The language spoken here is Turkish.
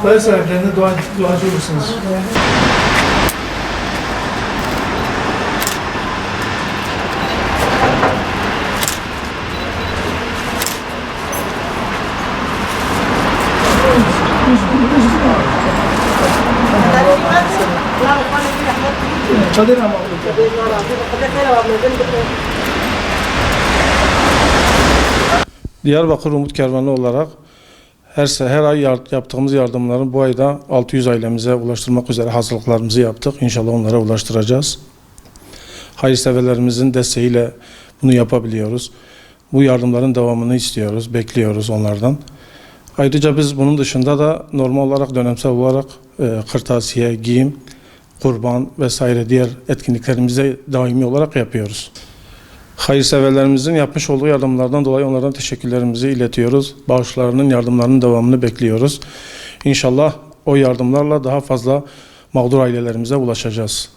Ev sahiplerine duacı olursunuz. Çadır ama Diyarbakır Umut Kervanı olarak her ay yaptığımız yardımların bu ayda 600 ailemize ulaştırmak üzere hazırlıklarımızı yaptık. İnşallah onlara ulaştıracağız. Hayırseverlerimizin desteğiyle bunu yapabiliyoruz. Bu yardımların devamını istiyoruz, bekliyoruz onlardan. Ayrıca biz bunun dışında da normal olarak, dönemsel olarak kırtasiye, giyim, kurban vesaire diğer etkinliklerimizi daimi olarak yapıyoruz. Hayırseverlerimizin yapmış olduğu yardımlardan dolayı onlardan teşekkürlerimizi iletiyoruz. Bağışlarının, yardımlarının devamını bekliyoruz. İnşallah o yardımlarla daha fazla mağdur ailelerimize ulaşacağız.